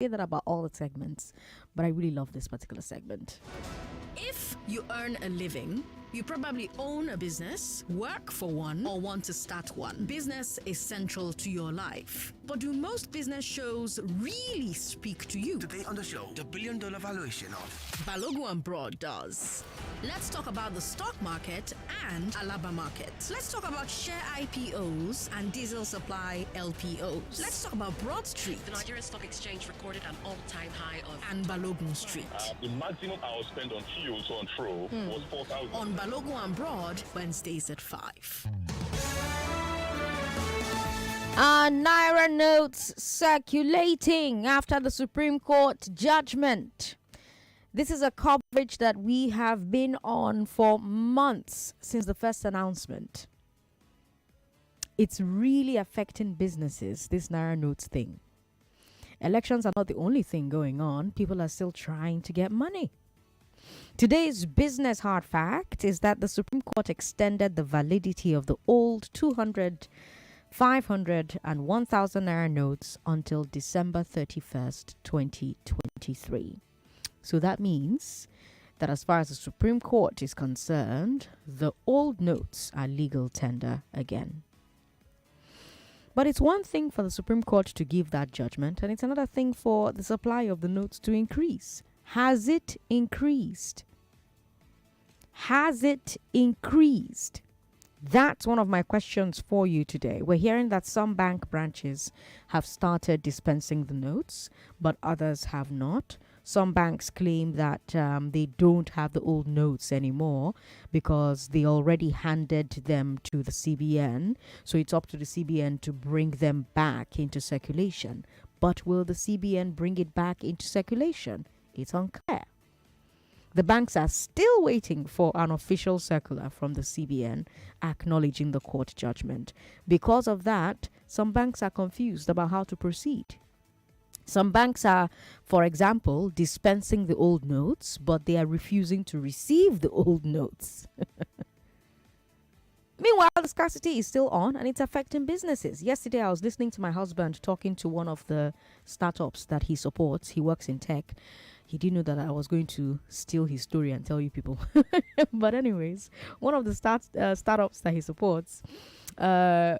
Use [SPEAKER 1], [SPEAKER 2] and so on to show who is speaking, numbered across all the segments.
[SPEAKER 1] say that about all the segments, but I really love this particular segment.
[SPEAKER 2] If you earn a living, you probably own a business, work for one, or want to start one. Business is central to your life. But do most business shows really speak to you?
[SPEAKER 3] Today on the show, the billion-dollar valuation of
[SPEAKER 2] Balogun and Broad does. Let's talk about the stock market and Alaba market. Let's talk about share IPOs and diesel supply LPOs. Let's talk about Broad Street.
[SPEAKER 4] The Nigerian Stock Exchange recorded an all-time high of
[SPEAKER 2] and Balogun Street.
[SPEAKER 5] The maximum I was spent on fuel to and fro was 4,000.
[SPEAKER 2] On Balogun and Broad, Wednesdays at 5.
[SPEAKER 1] Naira notes circulating after the Supreme Court judgment. This is a coverage that we have been on for months since the first announcement. It's really affecting businesses, this Naira notes thing. Elections are not the only thing going on. People are still trying to get money. Today's business hard fact is that the Supreme Court extended the validity of the old 200, 500 and 1,000 Naira notes until December 31st, 2023. So that means that as far as the Supreme Court is concerned, the old notes are legal tender again. But it's one thing for the Supreme Court to give that judgment, and it's another thing for the supply of the notes to increase. Has it increased? Has it increased? That's one of my questions for you today. We're hearing that some bank branches have started dispensing the notes, but others have not. Some banks claim that they don't have the old notes anymore because they already handed them to the CBN. So it's up to the CBN to bring them back into circulation. But will the CBN bring it back into circulation? It's unclear. The banks are still waiting for an official circular from the CBN acknowledging the court judgment. Because of that, some banks are confused about how to proceed. Some banks are, for example, dispensing the old notes, but they are refusing to receive the old notes. Meanwhile, the scarcity is still on and it's affecting businesses. Yesterday, I was listening to my husband talking to one of the startups that he supports. He works in tech. He didn't know that I was going to steal his story and tell you people. But anyways, one of the startups that he supports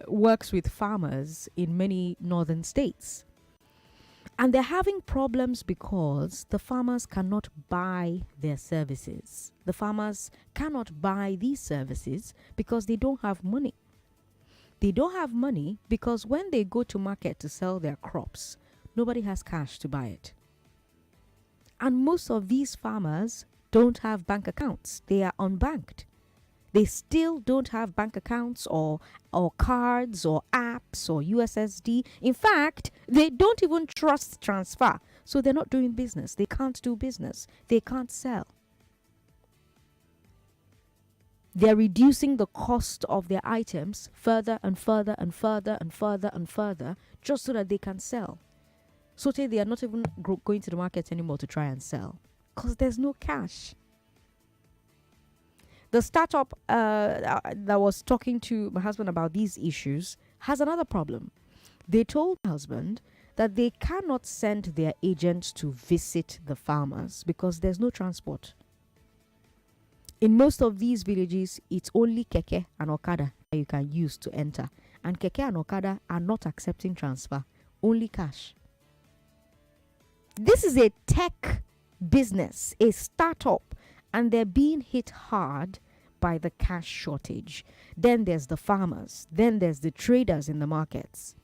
[SPEAKER 1] works with farmers in many northern states. And they're having problems because the farmers cannot buy their services. The farmers cannot buy these services because they don't have money. They don't have money because when they go to market to sell their crops, nobody has cash to buy it. And most of these farmers don't have bank accounts. They are unbanked. They still don't have bank accounts or cards or apps or USSD. In fact, they don't even trust transfer. So they're not doing business. They can't do business. They can't sell. They're reducing the cost of their items further and further and further and further and further just so that they can sell. So they are not even going to the market anymore to try and sell because there's no cash. The startup that was talking to my husband about these issues has another problem. They told my husband that they cannot send their agents to visit the farmers because there's no transport. In most of these villages, it's only keke and okada that you can use to enter. And keke and okada are not accepting transfer, only cash. This is a tech business, a startup, and they're being hit hard by the cash shortage. Then there's the farmers. Then there's the traders in the markets.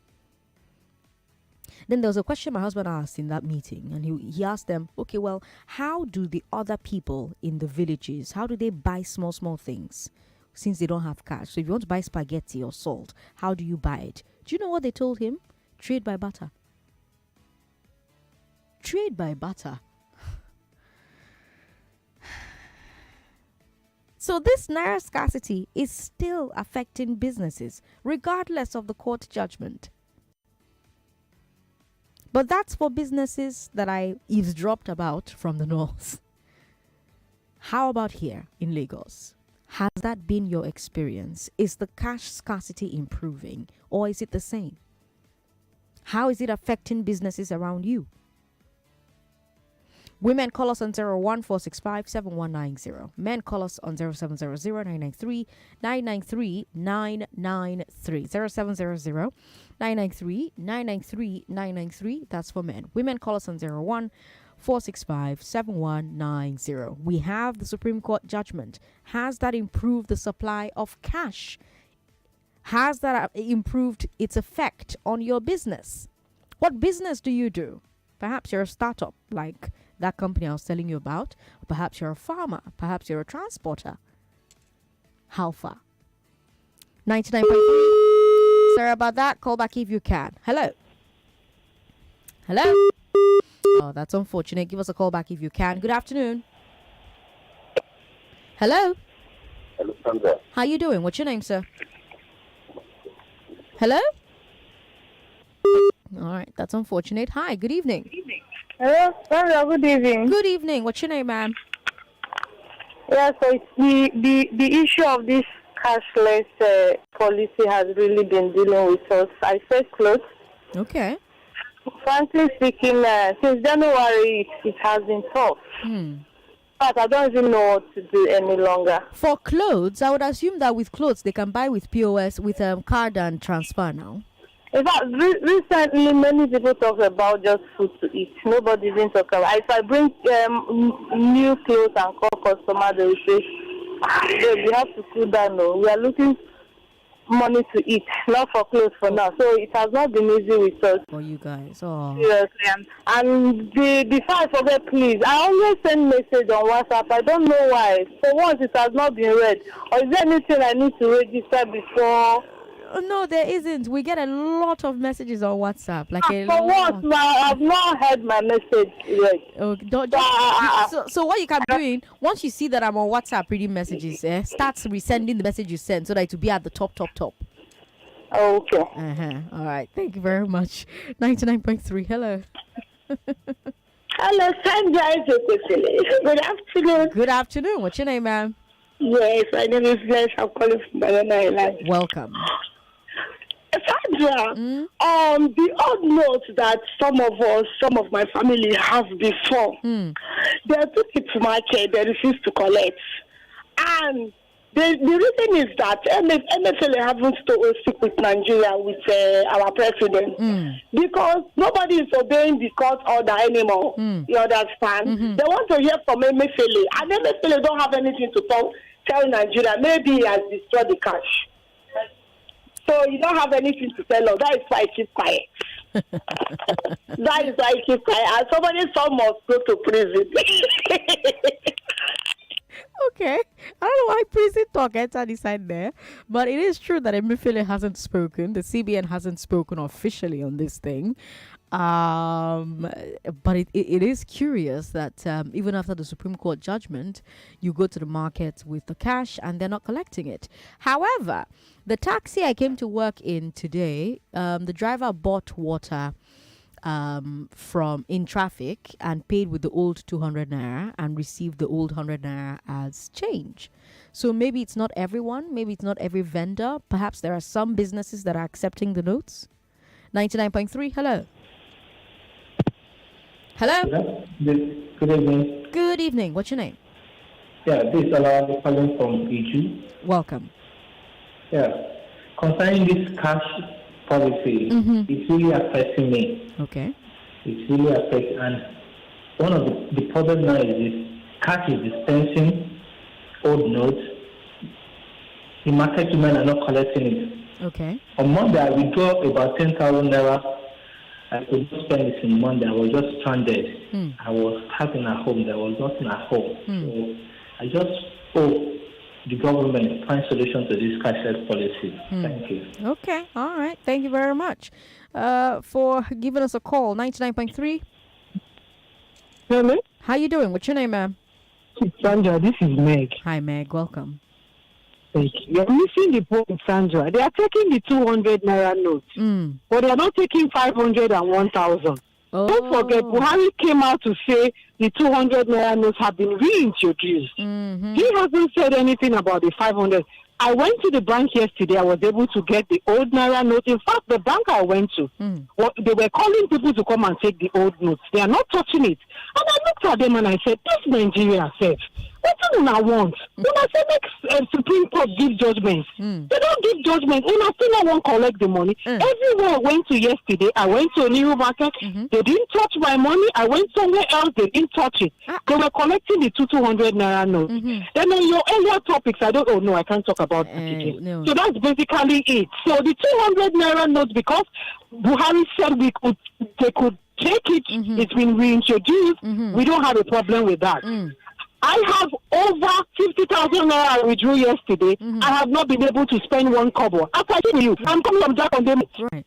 [SPEAKER 1] Then there was a question my husband asked in that meeting, and he asked them, okay, well, how do the other people in the villages, how do they buy small things since they don't have cash? So if you want to buy spaghetti or salt, how do you buy it? Do you know what they told him? Trade by barter. Trade by barter. So this Naira scarcity is still affecting businesses, regardless of the court judgment. But that's for businesses that I eavesdropped about from the north. How about here in Lagos? Has that been your experience? Is the cash scarcity improving or is it the same? How is it affecting businesses around you? Women call us on 014657190. Men call us on 0700 993 993. That's for men. Women call us on 014657190. We have the Supreme Court judgment. Has that improved the supply of cash? Has that improved its effect on your business? What business do you do? Perhaps you're a startup like that company I was telling you about. Perhaps you're a farmer. Perhaps you're a transporter. How far? 99.3. Sorry about that. Call back if you can. Hello. Hello. Oh, that's unfortunate. Give us a call back if you can. Good afternoon. Hello.
[SPEAKER 5] Hello, Sandra.
[SPEAKER 1] How you doing? What's your name, sir? Hello? All right, that's unfortunate. Hi, good evening.
[SPEAKER 6] Hello, Sandra, good evening.
[SPEAKER 1] Good evening. What's your name, ma'am?
[SPEAKER 6] Yeah, so it's the issue of this cashless policy has really been dealing with us. I sell clothes.
[SPEAKER 1] Okay.
[SPEAKER 6] Frankly speaking, since January, it has been tough. But I don't even know what to do any longer.
[SPEAKER 1] For clothes, I would assume that with clothes, they can buy with POS, with card and transfer now.
[SPEAKER 6] In fact, recently, many people talk about just food to eat. Nobody even talk about. If I bring new clothes and call customer, they will say, "Babe, we have to cool down. No, we are looking money to eat, not for clothes for now." So it has not been easy with us.
[SPEAKER 1] For you guys, oh.
[SPEAKER 6] Seriously. And before I forget, please, I always send message on WhatsApp. I don't know why. For once, it has not been read. Or is there anything I need to register before?
[SPEAKER 1] No, there isn't. We get a lot of messages on WhatsApp. Like a
[SPEAKER 6] For
[SPEAKER 1] lot.
[SPEAKER 6] once, now I've not heard my message yet.
[SPEAKER 1] Okay, so what you can be doing, once you see that I'm on WhatsApp reading messages, start resending the message you sent so that it will be at the top.
[SPEAKER 6] Okay.
[SPEAKER 1] All right. Thank you very much. 99.3. Hello.
[SPEAKER 6] Hello, Sandra Ezekwesili. Good afternoon.
[SPEAKER 1] Good afternoon. What's your name, ma'am?
[SPEAKER 6] Yes, my name is Les. I'm calling from Naira.
[SPEAKER 1] Welcome.
[SPEAKER 6] Sandra, the odd notes that some of my family have before, they took it to market, they refused to collect. And the reason is that MFLA haven't stick with Nigeria, with our president, because nobody is obeying the court order anymore. You understand? They want to hear from MFLA, and MFLA don't have anything to tell Nigeria. Maybe he has destroyed the cash. So you don't have anything to tell us. That is why I keep quiet. That is why I keep quiet. And somebody's son must go to prison.
[SPEAKER 1] Okay. I don't know why prison talk entered inside there. But it is true that Emefiele hasn't spoken. The CBN hasn't spoken officially on this thing. But it is curious that even after the Supreme Court judgment, you go to the market with the cash and they're not collecting it. However, the taxi I came to work in today, the driver bought water from in traffic and paid with the old 200 naira and received the old 100 naira as change. So maybe it's not everyone, maybe it's not every vendor. Perhaps there are some businesses that are accepting the notes. 99.3, hello. Hello.
[SPEAKER 7] Good evening.
[SPEAKER 1] Good evening. What's your name?
[SPEAKER 7] Yeah, this is Alawale calling from Iju.
[SPEAKER 1] Welcome.
[SPEAKER 7] Yeah, concerning this cash policy, it's really affecting me.
[SPEAKER 1] Okay.
[SPEAKER 7] It's really affecting, and one of the problem now is this cash is dispensing old notes. The market women are not collecting it.
[SPEAKER 1] Okay.
[SPEAKER 7] On Monday, I withdraw about 10,000 naira. I could not spend it in Monday. I was just stranded. I was starting at home. There was nothing at home. So I just hope the government to find solution to this cashless policy. Thank you.
[SPEAKER 1] Okay. All right. Thank you very much for giving us a call. 99.3.
[SPEAKER 6] Hello?
[SPEAKER 1] How you doing? What's your name, ma'am?
[SPEAKER 6] Sandra, this is Meg.
[SPEAKER 1] Hi, Meg. Welcome.
[SPEAKER 6] Thank you. You're missing the point, Sandra. They are taking the 200 naira notes, but they are not taking 500 and 1,000.
[SPEAKER 1] Oh.
[SPEAKER 6] Don't forget, Buhari came out to say the 200 naira notes have been reintroduced. He hasn't said anything about the 500. I went to the bank yesterday. I was able to get the old naira note. In fact, the bank I went to, they were calling people to come and take the old notes. They are not touching it. And I looked looked at them and I said, this Nigeria says, what do you want? When I say make Supreme Court give judgment, they don't give judgment. When I still not want to collect the money. Everywhere I went to yesterday, I went to a new market. They didn't touch my money. I went somewhere else. They didn't touch it. They were collecting the 200 Naira note. Then on your earlier topics, I can't talk about packaging.
[SPEAKER 1] No.
[SPEAKER 6] So that's basically it. So the 200 Naira note, because Buhari said they could take it, it's been reintroduced. We don't have a problem with that. I have over 50,000 Naira I withdrew yesterday. I have not been able to spend one kobo. After you, I'm coming from Jack on them.
[SPEAKER 1] Right.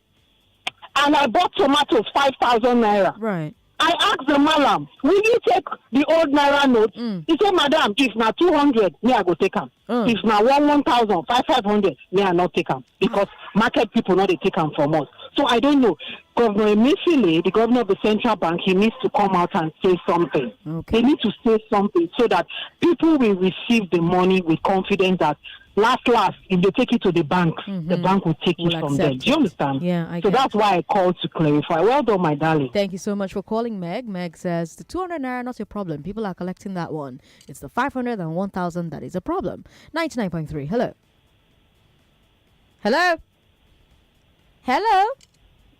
[SPEAKER 6] And I bought tomatoes 5,000 Naira.
[SPEAKER 1] Right.
[SPEAKER 6] I asked the malam, will you take the old Naira note? He said, madam, if not 200, me I go take them. If not 1,000, 500, me I not take them. Because market people know they take them from us. So I don't know. Governor Emefiele, the governor of the central bank, he needs to come out and say something.
[SPEAKER 1] Okay.
[SPEAKER 6] They need to say something so that people will receive the money with confidence that last, if they take it to the bank, the bank will take it from them. Do you understand?
[SPEAKER 1] Yeah,
[SPEAKER 6] So that's why I called to clarify. Well done, my darling.
[SPEAKER 1] Thank you so much for calling, Meg. Meg says the 200 Naira not a problem. People are collecting that one. It's the 500 and 1,000 that is a problem. 99.3. Hello. Hello. Hello.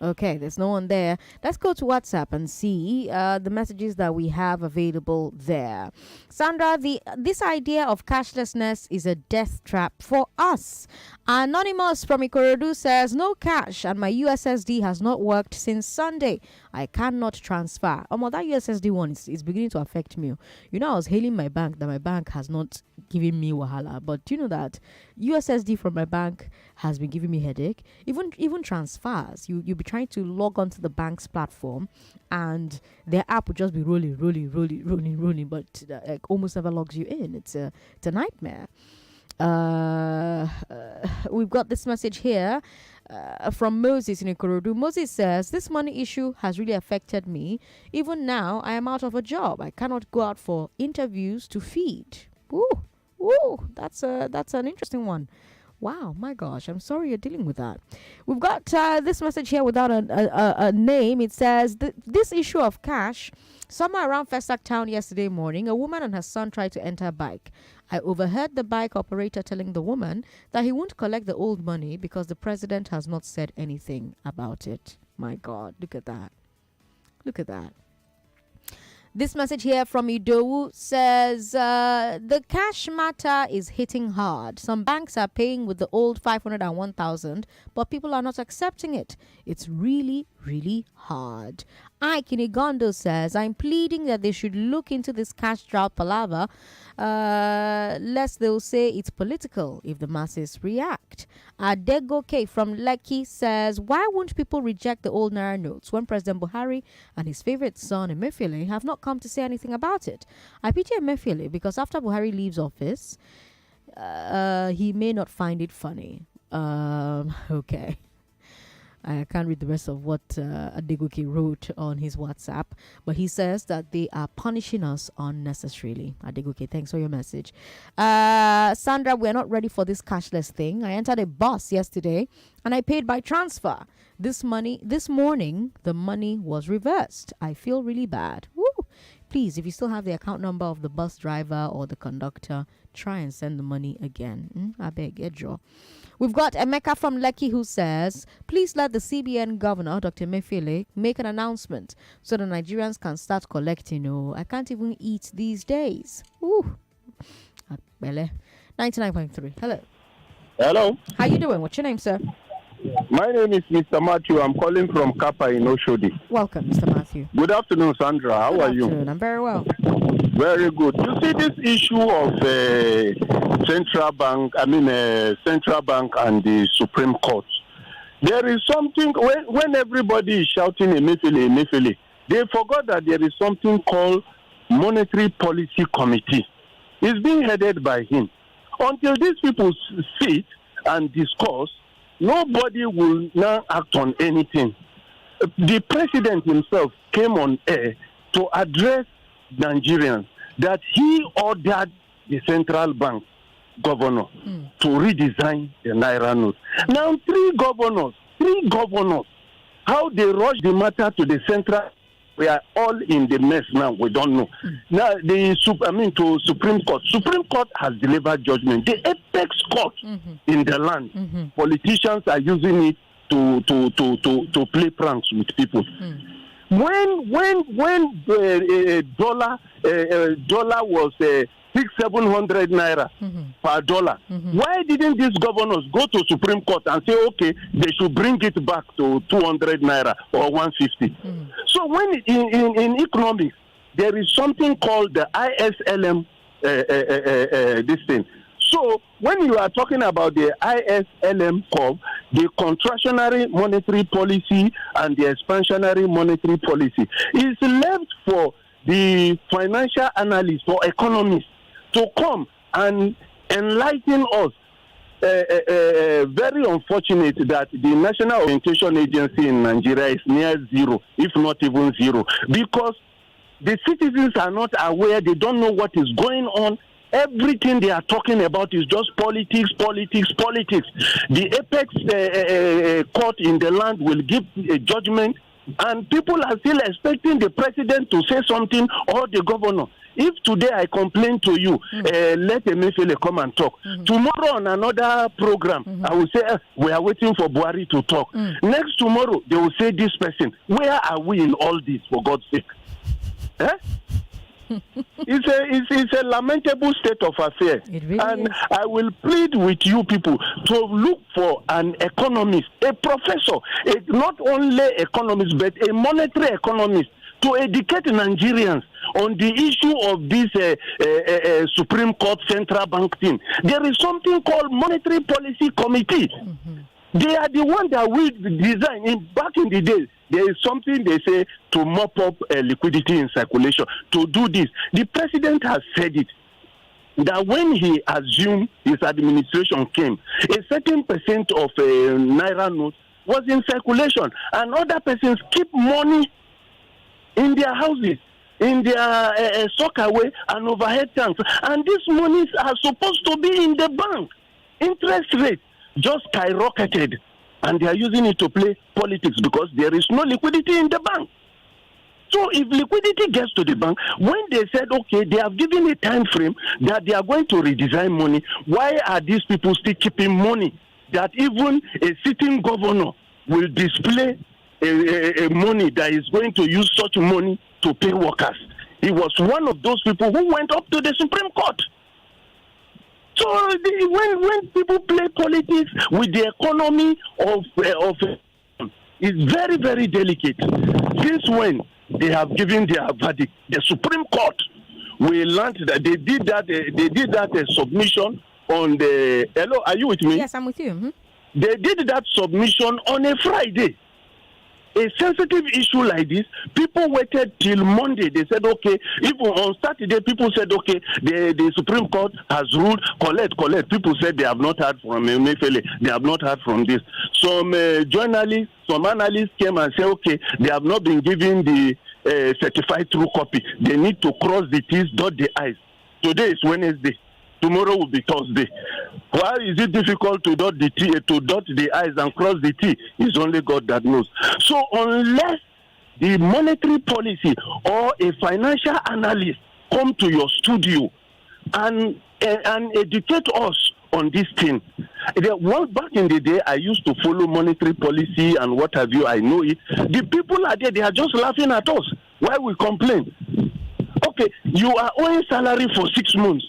[SPEAKER 1] Okay, there's no one there. Let's go to WhatsApp and see the messages that we have available there. Sandra, this idea of cashlessness is a death trap for us. Anonymous from Ikorodu says, no cash and my USSD has not worked since Sunday. I cannot transfer. That USSD one is beginning to affect me. You know, I was hailing my bank that my bank has not given me wahala. But do you know that USSD from my bank has been giving me headache? Even transfers. You'll be trying to log onto the bank's platform and their app will just be rolling, but almost never logs you in. It's a nightmare. We've got this message here from Moses in Ikorodu. Moses says, this money issue has really affected me. Even now, I am out of a job. I cannot go out for interviews to feed. Ooh, that's an interesting one. Wow, my gosh, I'm sorry you're dealing with that. We've got this message here without a name. It says, this issue of cash, somewhere around Festac Town yesterday morning, a woman and her son tried to enter a bike. I overheard the bike operator telling the woman that he won't collect the old money because the president has not said anything about it. My God, look at that. Look at that. This message here from Idowu says, the cash matter is hitting hard. Some banks are paying with the old 500 and 1,000, but people are not accepting it. It's really, really hard. Ike Inigondo says, I'm pleading that they should look into this cash drought palaver, lest they'll say it's political if the masses react. Adegoke from Lekki says, why won't people reject the old Naira notes when President Buhari and his favorite son Emefiele have not come to say anything about it? I pity Emefiele because after Buhari leaves office, he may not find it funny. Okay. I can't read the rest of what Adegoke wrote on his WhatsApp, but he says that they are punishing us unnecessarily. Adegoke, thanks for your message. Sandra, we're not ready for this cashless thing. I entered a bus yesterday and I paid by transfer. This morning, the money was reversed. I feel really bad. Woo! Please, if you still have the account number of the bus driver or the conductor, try and send the money again. I beg, Edjo. We've got Emeka from Lekki who says, please let the CBN governor, Dr. Emefiele, make an announcement so the Nigerians can start collecting. Oh, I can't even eat these days. Ooh. 99.3. Hello.
[SPEAKER 5] Hello.
[SPEAKER 1] How you doing? What's your name, sir?
[SPEAKER 5] My name is Mr. Matthew. I'm calling from Kappa in Oshodi.
[SPEAKER 1] Welcome, Mr. Matthew.
[SPEAKER 5] Good afternoon, Sandra. How are you?
[SPEAKER 1] I'm very well.
[SPEAKER 5] Very good. You see this issue of central bank and the Supreme Court. There is something, when everybody is shouting Emefiele, they forgot that there is something called Monetary Policy Committee. It's being headed by him. Until these people sit and discuss, nobody will now act on anything. The president himself came on air to address Nigerians that he ordered the central bank governor to redesign the Naira note. Now, three governors, how they rushed the matter to the central We are all in the mess now. We don't know. Now, to Supreme Court. Supreme Court has delivered judgment. The apex court in the land. Politicians are using it to play pranks with people. When the dollar was 600-700 naira per dollar, why didn't these governors go to Supreme Court and say, okay, they should bring it back to 200 naira or 150? So when in economics, there is something called the ISLM, this thing. So when you are talking about the ISLM curve, the contractionary monetary policy and the expansionary monetary policy is left for the financial analysts or economists to come and enlighten us. Very unfortunate that the National Orientation Agency in Nigeria is near zero, if not even zero, because the citizens are not aware. They don't know what is going on. Everything they are talking about is just politics. The apex court in the land will give a judgment, and people are still expecting the president to say something or the governor. If today I complain to you, let Emefiele come and talk. Tomorrow on another program, I will say, we are waiting for Buhari to talk. Next tomorrow, they will say this person. Where are we in all this, for God's sake? It's a lamentable state of affairs. And I will plead with you people to look for an economist, a professor, not only economist, but a monetary economist, to educate Nigerians on the issue of this Supreme Court Central Bank thing. There is something called Monetary Policy Committee. They are the one that will design. Back in the days, there is something they say to mop up liquidity in circulation. To do this, the president has said it, that when he assumed his administration came, a certain percent of Naira notes was in circulation, and other persons keep money in their houses, in their sockaway and overhead tanks. And these monies are supposed to be in the bank. Interest rate just skyrocketed, and they are using it to play politics because there is no liquidity in the bank. So if liquidity gets to the bank, when they said, okay, they have given a time frame that they are going to redesign money, why are these people still keeping money that even a sitting governor will display a money that is going to use such money to pay workers? He was one of those people who went up to the Supreme Court. So when people play politics with the economy of it's very, very delicate. Since when they have given their verdict, the Supreme Court, we learned that they did that submission on the. Hello, are you with me?
[SPEAKER 1] Yes, I'm with you.
[SPEAKER 5] They did that submission on a Friday. A sensitive issue like this, people waited till Monday. They said, okay, even on Saturday, people said, okay, the Supreme Court has ruled, collect. People said they have not heard from Emefiele. They have not heard from this. Some journalists, some analysts came and said, okay, they have not been given the certified true copy. They need to cross the T's, dot the I's. Today is Wednesday. Tomorrow will be Thursday. Why is it difficult to dot the T, to dot the I's and cross the T? It's only God that knows. So unless the monetary policy or a financial analyst come to your studio and educate us on this thing. Back in the day, I used to follow monetary policy and what have you. I know it. The people are there. They are just laughing at us. Why we complain? Okay, you are owing salary for 6 months.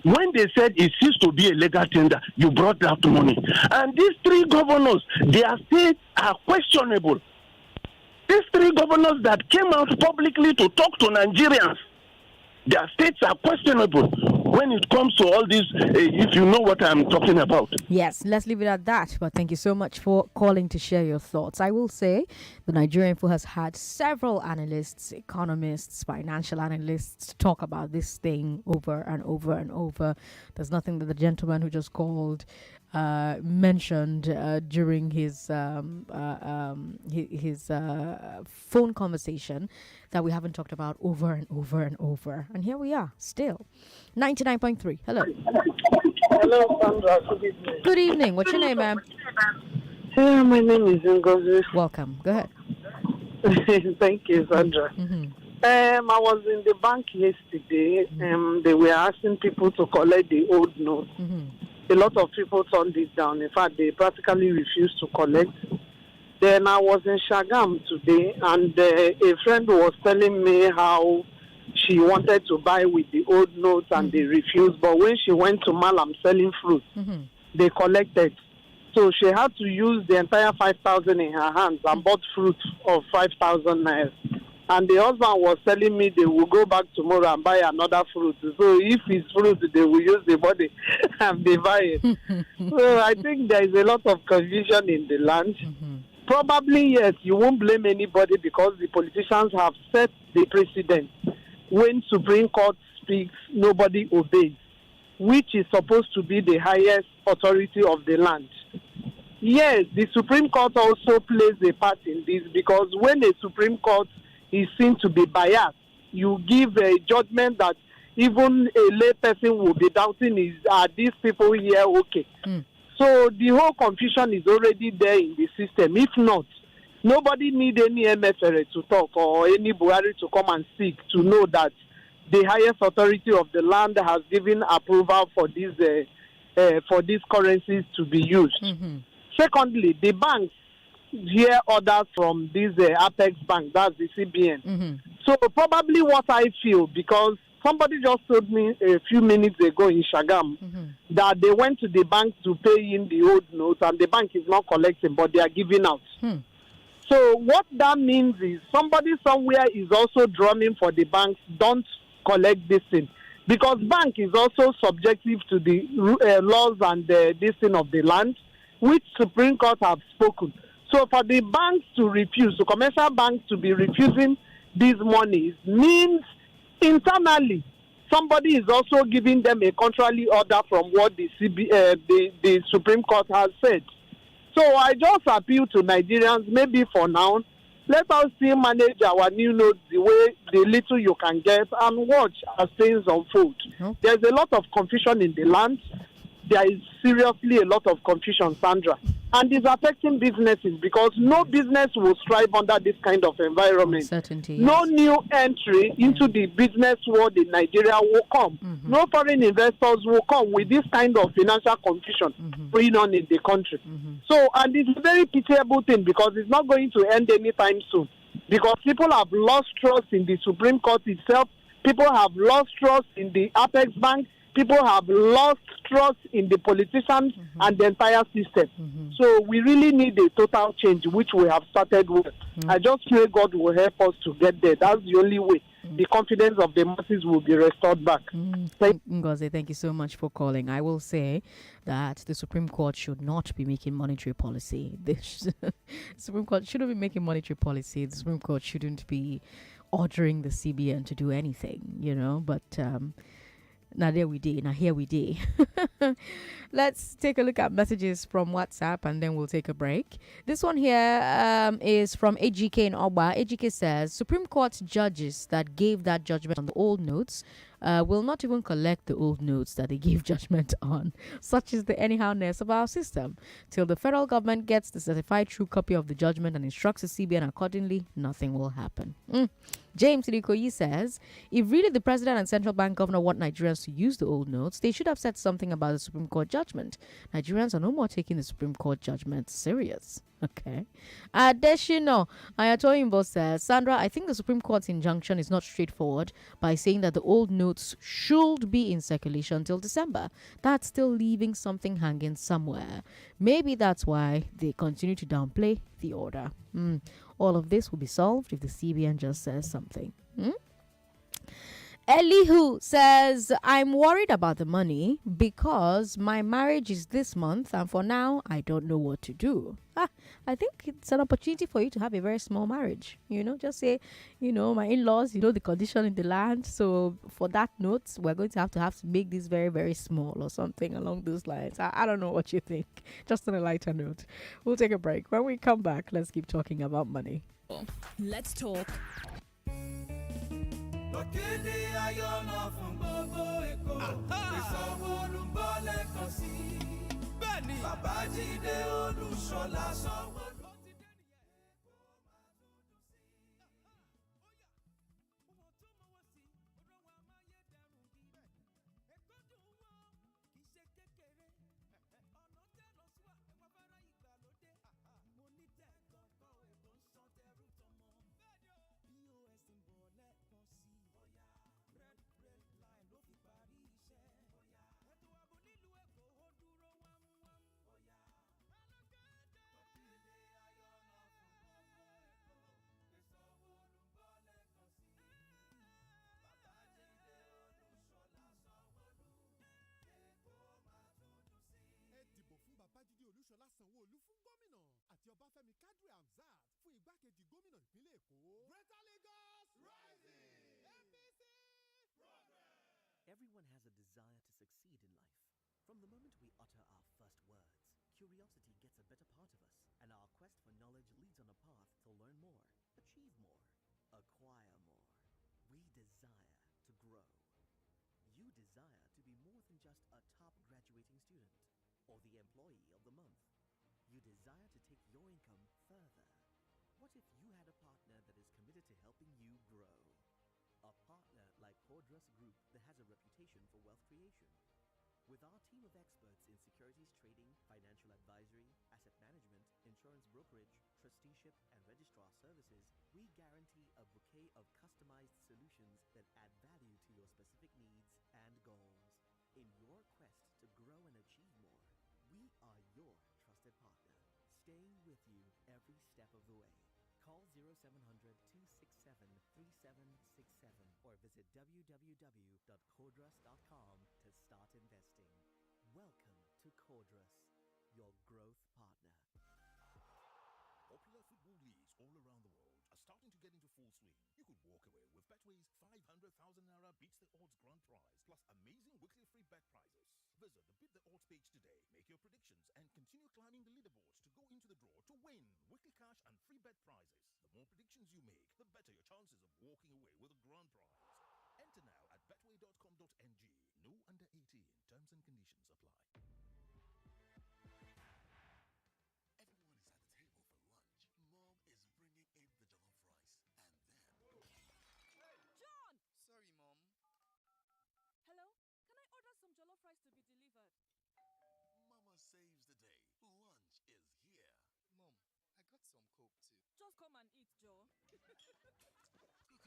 [SPEAKER 5] When they said it ceased to be a legal tender, you brought that money. And these 3 governors, their states are questionable. These 3 governors that came out publicly to talk to Nigerians, their states are questionable when it comes to all this, if you know what I'm talking about.
[SPEAKER 1] Yes, let's leave it at that. But thank you so much for calling to share your thoughts. I will say the Nigerian Info has had several analysts, economists, financial analysts talk about this thing over and over and over. There's nothing that the gentleman who just called mentioned during his phone conversation that we haven't talked about over and over and over. And here we are, still. 99.3. Hello.
[SPEAKER 8] Hello, Sandra. Good evening.
[SPEAKER 1] Good evening. What's your name, ma'am?
[SPEAKER 8] Hey, my name is Ngozi.
[SPEAKER 1] Welcome. Go ahead.
[SPEAKER 8] Thank you, Sandra. I was in the bank yesterday. They were asking people to collect the old notes. A lot of people turned it down. In fact, they practically refused to collect. Then I was in Shagam today, and a friend was telling me how she wanted to buy with the old notes and they refused. But when she went to Malam selling fruit, they collected. So she had to use the entire 5,000 in her hands and bought fruit of 5,000 naira. And the husband was telling me they will go back tomorrow and buy another fruit. So if it's fruit, they will use the body and they buy it. So I think there is a lot of confusion in the land. Probably, yes, you won't blame anybody because the politicians have set the precedent. When Supreme Court speaks, nobody obeys, which is supposed to be the highest authority of the land. Yes, the Supreme Court also plays a part in this because when a Supreme Court is seen to be biased, you give a judgment that even a lay person will be doubting, are these people here okay? So the whole confusion is already there in the system. If not, nobody need any MFR to talk or any Buhari to come and speak to know that the highest authority of the land has given approval for these currencies to be used. Secondly, the banks hear orders from this Apex Bank, that's the CBN. So probably what I feel, because somebody just told me a few minutes ago in Shagam that they went to the bank to pay in the old notes and the bank is not collecting, but they are giving out. So what that means is somebody somewhere is also drumming for the banks, don't collect this thing. Because bank is also subjective to the laws and this thing of the land, which Supreme Court have spoken. So for the banks to refuse, the commercial banks to be refusing these monies means internally somebody is also giving them a contrary order from what the Supreme Court has said. So I just appeal to Nigerians, maybe for now, let us still manage our new notes the way the little you can get and watch as things unfold. There's a lot of confusion in the land. There is seriously a lot of confusion, Sandra. And it's affecting businesses because no business will strive under this kind of environment.
[SPEAKER 1] Certainty,
[SPEAKER 8] no new entry into the business world in Nigeria will come. No foreign investors will come with this kind of financial confusion going on in the country. So, and it's a very pitiable thing because it's not going to end anytime soon. Because people have lost trust in the Supreme Court itself. People have lost trust in the Apex Bank. People have lost trust in the politicians and the entire system. So we really need a total change, which we have started with. I just pray God will help us to get there. That's the only way the confidence of the masses will be restored back.
[SPEAKER 1] Ngozi, thank you so much for calling. I will say that the Supreme Court should not be making monetary policy. The Supreme Court shouldn't be making monetary policy. The Supreme Court shouldn't be ordering the CBN to do anything, but... now there we did. Now here we did. Let's take a look at messages from WhatsApp and then we'll take a break. This one here is from AGK in Oba. AGK says Supreme Court judges that gave that judgment on the old notes will not even collect the old notes that they gave judgment on. Such is the anyhowness of our system. Till the federal government gets the certified true copy of the judgment and instructs the CBN accordingly, nothing will happen. James Irikoyi says, if really the president and central bank governor want Nigerians to use the old notes, they should have said something about the Supreme Court judgment. Nigerians are no more taking the Supreme Court judgment serious. Okay. Adeshino Ayatoyimbo says, Sandra, I think the Supreme Court's injunction is not straightforward by saying that the old notes should be in circulation until December. That's still leaving something hanging somewhere. Maybe that's why they continue to downplay the order. All of this will be solved if the CBN just says something. Elihu says, I'm worried about the money because my marriage is this month and for now, I don't know what to do. I think it's an opportunity for you to have a very small marriage. Just say, my in-laws, the condition in the land. So for that note, we're going to have to make this very, very small or something along those lines. I don't know what you think. Just on a lighter note. We'll take a break. When we come back, let's keep talking about money.
[SPEAKER 2] Let's talk.
[SPEAKER 9] ìbò òlu fún gómìnà àti Ọbáfẹ́mi Kadri Hamzat fún igbákejì gómìnà ìpínlẹ̀ Èkó. Greater Lagos rising! APC progress!
[SPEAKER 10] Everyone has a desire to succeed in life. From the moment we utter our first words, curiosity gets a better part of us, and our quest for knowledge leads on a path to learn more, achieve more, acquire more. We desire to grow. You desire to be more than just a top graduating student or the employee of the month. You desire to take your income further. What if you had a partner that is committed to helping you grow? A partner like Cordras Group that has a reputation for wealth creation. With our team of experts in securities trading, financial advisory, asset management, insurance brokerage, trusteeship, and registrar services, we guarantee a bouquet of customized solutions that add value to your specific needs and goals. In your quest to grow and achieve more, we are your trusted partner, staying with you every step of the way. Call 0700-267-3767 or visit www.cordras.com to start investing. Welcome to Cordras, your growth partner.
[SPEAKER 11] Popular football leagues all around the world are starting to get into full swing. You could walk away with Betway's 500,000 Naira beats the odds grand prize, plus amazing weekly free bet prizes. Visit the Beat the Odds page today, make your predictions, and continue climbing the leaderboards to go into the draw to win weekly cash and free bet prizes. The more predictions you make, the better your chances of walking away with a grand prize. Enter now at betway.com.ng. No under 18. Terms and conditions apply.
[SPEAKER 12] Everyone is at the table for lunch. Mom is bringing in the jollof rice. And then...
[SPEAKER 13] Hey! John!
[SPEAKER 12] Sorry, Mom.
[SPEAKER 13] Hello? Can I order some jollof rice to be delivered?
[SPEAKER 12] Mama saves the day. Lunch is here.
[SPEAKER 14] Mom, I got some Coke too.
[SPEAKER 13] Just come and eat, Joe.
[SPEAKER 12] Cook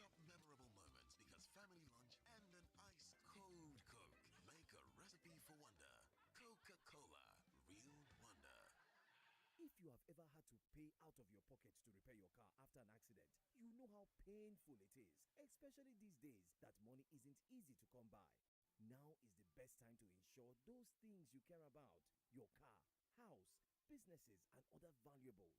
[SPEAKER 12] up memorable moments because family lunch and an ice cold Coke make a recipe for wonder. Coca-Cola, real wonder.
[SPEAKER 15] If you have ever had to pay out of your pocket to repair your car after an accident, you know how painful it is, especially these days that money isn't easy to come by. Now is the best time to insure those things you care about: your car, house, businesses, and other valuables.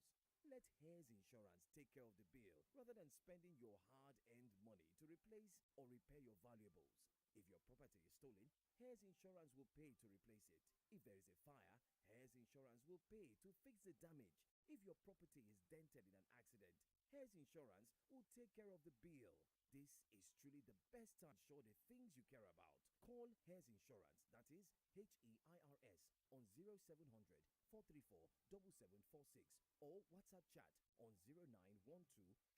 [SPEAKER 15] Let Hares Insurance take care of the bill rather than spending your hard-earned money to replace or repair your valuables. If your property is stolen, Hares Insurance will pay to replace it. If there is a fire, Hares Insurance will pay to fix the damage. If your property is dented in an accident, Hares Insurance will take care of the bill. This is truly the best time to insure the things you care about. Call Hares Insurance, that is HEIRS, on 0700 434 7746 or WhatsApp chat on 0912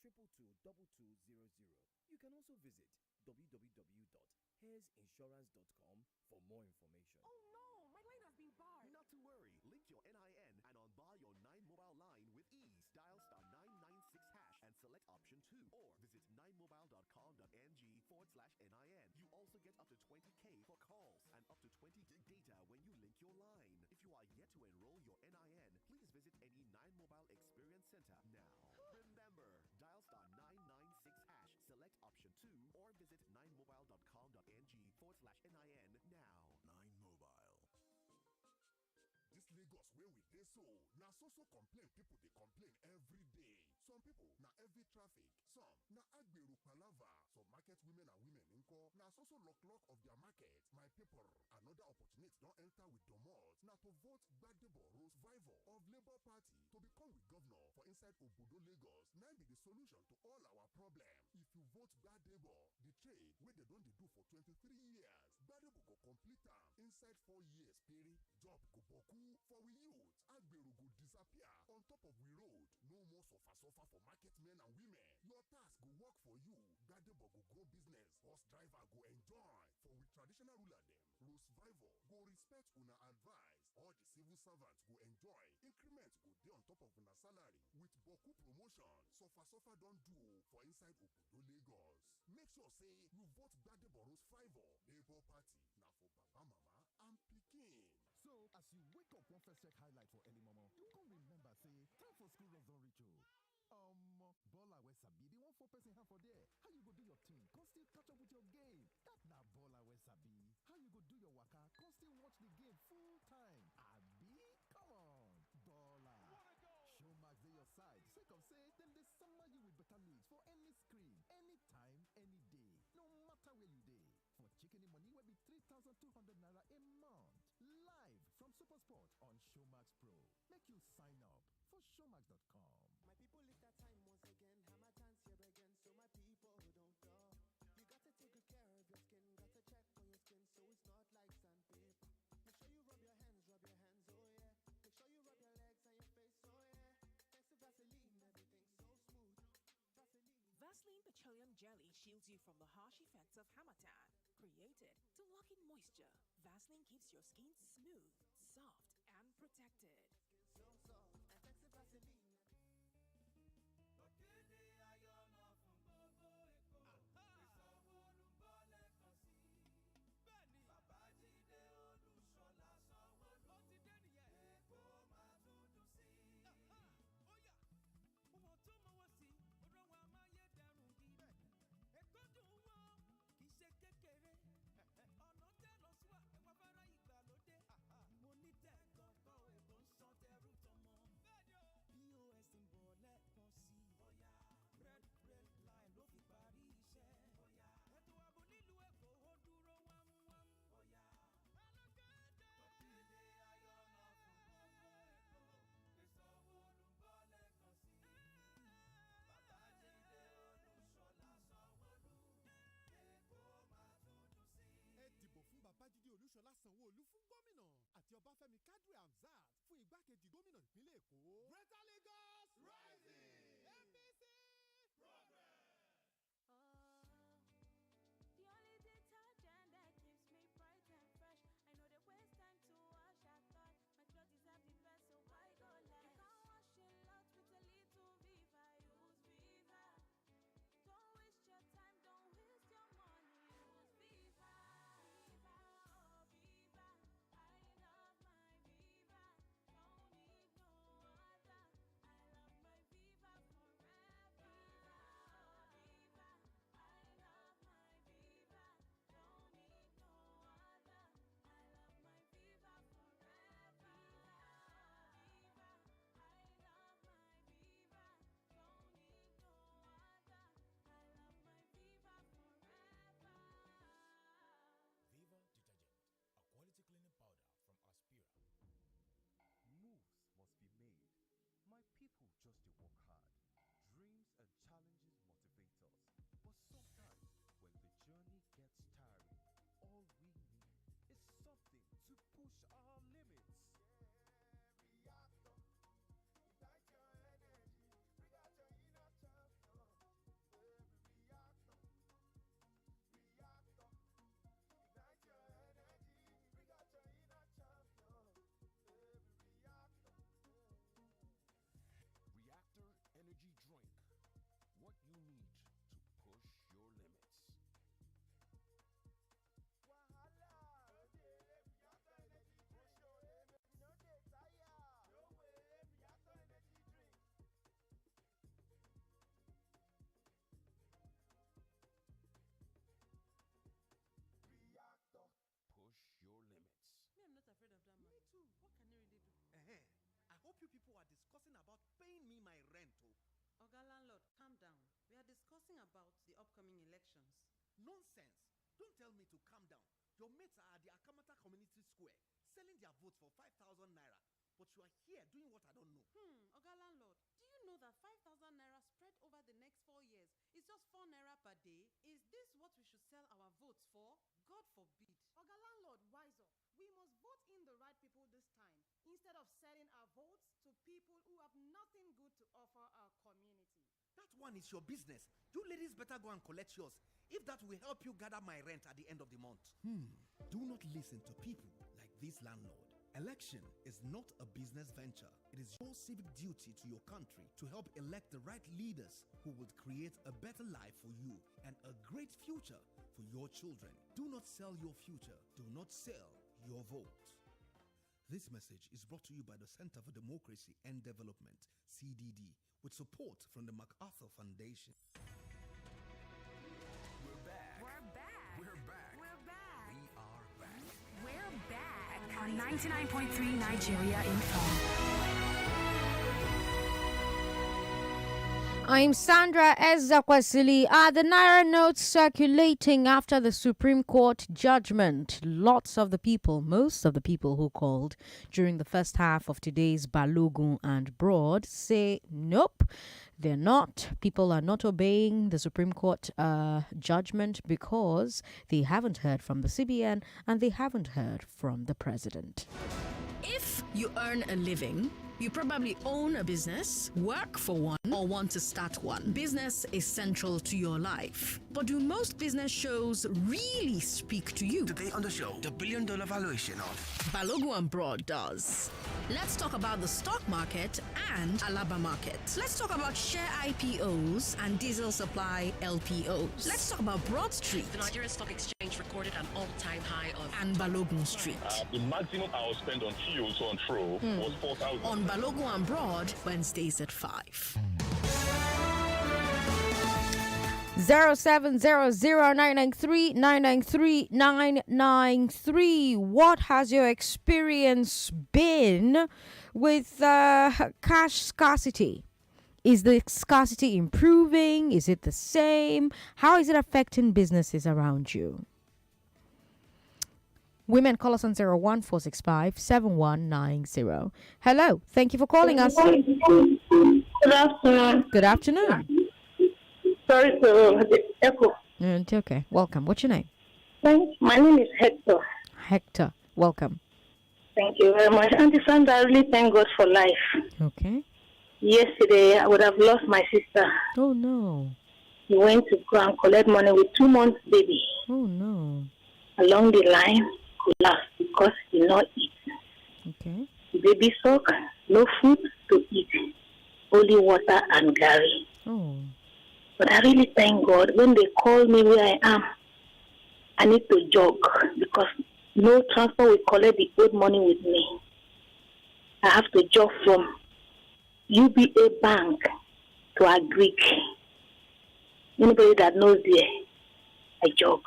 [SPEAKER 15] 222 2200. You can also visit www.haresinsurance.com for more information.
[SPEAKER 16] Oh no, my line has been barred.
[SPEAKER 17] Not to worry, link your NIN and unbar your 9 mobile line with ease. Dial *996# and select option 2 or visit 9mobile.com.ng/NIN. You also get up to 20k for calls and up to 20 gig data when you link your line. If you are yet to enroll your NIN, please visit any 9 Mobile Experience Center now. Remember, dial *996#, select option 2 or visit 9mobile.com.ng/NIN now.
[SPEAKER 12] 9 Mobile.
[SPEAKER 18] This Lagos where we dey so complain people dey complain every day. Some people na every traffic, some na agberu palava. Some market women and women nko na so lock of their market. My people, another opportunity don't enter with domot na to vote Gbadebo Rose Vival of Labour Party to become with governor for inside Obodo Lagos. Now be the solution to all our problem. If you vote Gbadebo, the trade where they don't do for 23 years, Gbadebo go complete am inside 4 years. Period. Job go boku. For we youth, Agberu go disappear on top of we road. No more suffer for market men and women. Your task go work for you. Gbadebo go grow business. Horse driver go enjoy. For we traditional ruler them, Rose Vival go respect una advice. All the civil servants go enjoy. Increment go dey on top of una salary. With Boku promotion, suffer don't do for inside Obodo Lagos. Make sure say you vote Gbadebo Rose Vival. Labour Party na for Baba Mama and Pikin.
[SPEAKER 19] So as you wake up one first check highlight for early momo, you can remember say time for school runs don reach o. Baller wey sabi the 1-4 hand for there. How you go do your thing? Come still catch up with your game. That na baller wey sabi. How you go do your waka? Come still watch the game full time. Abi, come on, baller. for any screen, anytime, any day, no matter where you dey. For chicken money will be 3,200 naira a month. Live from Supersport on Showmax Pro. Make you sign up for showmax.com.
[SPEAKER 20] My people, it's that time once again. Hammer chance here again, so my people don't go. You gotta take good care of your skin, gotta check on your skin so it's not like sandpaper. Make sure you rub your hands, oh yeah. Make sure you rub your legs and your face, oh yeah. Thanks to Vaseline, everything's so smooth.
[SPEAKER 21] Vaseline Petroleum Jelly shields you from the harsh effects of harmattan. Created to lock in moisture, Vaseline keeps your skin smooth, soft, and protected.
[SPEAKER 20] So soft, and thanks to Vaseline.
[SPEAKER 9] Babájídé Olúṣọlá Sanwó-Olú. Ó ti dé nìyẹn. Èkó máa tún dùn sí i. Ó yá, owó tó mọ́wọ́ sí, ọ̀rọ̀ wa amáyédẹrùn yìí. Èkó dùn wọ́n, kì í ṣe kékeré. Ọ̀nà tẹ̀lọ sí wa, ẹ̀wọ̀n afárá ìgbàlódé. Mo ní tẹ̀gànkàn Èkó ń san tẹrú tọmọ. POS ń bọ̀ lẹ́ẹ̀kan sí i. Ó yá, red line ló fi parí iṣẹ́. Ó yá, ètò ààbò nílùú Èkó ó dúró wámúwámú. Ó yá, òkèdè ayọ̀nà fún gbogbo Èkó. Ìsanwó-Olú ń bọ̀ lẹ́ẹ̀kan sí i. Babájídé Olúṣọlá Sanwó-Olú. Èkó máa tún dùn sí i. Ẹ dìbò fún Babájídé Olúṣọlá Sanwó-Olú fún gómìnà àti Ọbáfẹ́mi Kadri Hamzat fún igbákejì gómìnà ìpínlẹ̀ Èkó. Greater Lagos rising. APC progress.
[SPEAKER 13] The only detergent that keeps me bright and fresh. I know the waste time to wash. I thought my clothes deserve the best, so why go less? You can't wash a lot with a little Viva. Use Viva. Don't waste your time, don't waste your money. Use Viva. Viva, oh Viva. I love my Viva. Don't need no other. I love my Viva forever. Viva, oh Viva. I love my Viva. Don't need no other. I love my Viva forever. Viva, I love my Viva. Don't need no other. I love my Viva forever.
[SPEAKER 22] Viva detergent, a quality cleaning powder from Aspira.
[SPEAKER 23] Moves must be made. My people just to work hard. Dreams and challenges motivate us. But sometimes, when the journey gets tiring, all we need is something to push our limits.
[SPEAKER 9] Reactor, ignite your energy, bring out your inner champion. Reactor, ignite your energy, bring out your inner champion.
[SPEAKER 11] Reactor Energy Drink. What you need to push your limits. Push your limits.
[SPEAKER 24] Me, I'm not afraid of that man. Me too. What can he really do?
[SPEAKER 25] I hope you people are discussing about paying me my rent.
[SPEAKER 24] Oga landlord, calm down. We are discussing about the upcoming elections.
[SPEAKER 25] Nonsense. Don't tell me to calm down. Your mates are at the Akamata Community Square selling their votes for 5,000 naira. But you are here doing what I don't know.
[SPEAKER 24] Oga landlord, do you know that 5,000 naira spread over the next 4 years is just 4 naira per day? Is this what we should sell our votes for? God forbid.
[SPEAKER 26] Oga landlord, wise up. We must vote in the right people this time, instead of selling our votes to people who have nothing good to offer our community.
[SPEAKER 25] That one is your business. You ladies better go and collect yours, if that will help you gather my rent at the end of the month. Do not listen to people like this landlord. Election is not a business venture. It is your civic duty to your country to help elect the right leaders who will create a better life for you and a great future for your children. Do not sell your future. Do not sell your vote. This message is brought to you by the Center for Democracy and Development, CDD, with support from the MacArthur Foundation.
[SPEAKER 11] We're back.
[SPEAKER 27] We're back.
[SPEAKER 11] We're back.
[SPEAKER 27] We're back.
[SPEAKER 11] We are back.
[SPEAKER 27] We're back on 99.3 Nigeria Info.
[SPEAKER 1] I'm Sandra Ezekwesili. Are the Naira notes circulating after the Supreme Court judgment? Lots of the people, most of the people who called during the first half of today's Balogun and Broad say nope, they're not. People are not obeying the Supreme Court judgment because they haven't heard from the CBN and they haven't heard from the president.
[SPEAKER 2] If you earn a living, you probably own a business, work for one, or want to start one. Business is central to your life. But do most business shows really speak to you?
[SPEAKER 3] Today on the show, the $1 billion valuation of
[SPEAKER 2] Balogun and Broad does. Let's talk about the stock market and Alaba market. Let's talk about share IPOs and diesel supply LPOs. Let's talk about Broad Street.
[SPEAKER 4] The Nigerian Stock Exchange recorded an all-time high of...
[SPEAKER 2] And Balogun Street.
[SPEAKER 5] The maximum I was spent on fuel to and fro was 4,000.
[SPEAKER 2] On Balogun and Broad, Wednesdays at 5.
[SPEAKER 1] 0700-993-993-993. What has your experience been with cash scarcity? Is the scarcity improving? Is it the same? How is it affecting businesses around you? Women, call us on 01465-7190. Hello, thank you for calling us.
[SPEAKER 6] Good afternoon.
[SPEAKER 1] Good afternoon.
[SPEAKER 6] Sorry to echo.
[SPEAKER 1] It's okay. Welcome. What's your name?
[SPEAKER 6] My name is Hector.
[SPEAKER 1] Hector, welcome.
[SPEAKER 6] Thank you very much. Auntie Sandra, I really thank God for life.
[SPEAKER 1] Okay.
[SPEAKER 6] Yesterday, I would have lost my sister.
[SPEAKER 1] Oh, no.
[SPEAKER 6] He went to go and collect money with 2 months baby.
[SPEAKER 1] Oh, no.
[SPEAKER 6] Along the line, collapsed because he did not eat.
[SPEAKER 1] Okay.
[SPEAKER 6] The baby suck, no food to eat, only water and gari.
[SPEAKER 1] Oh.
[SPEAKER 6] But I really thank God. When they call me where I am, I need to jog because no transport will collect the old money with me. I have to jog from UBA Bank to Agric. Anybody that knows there, I jog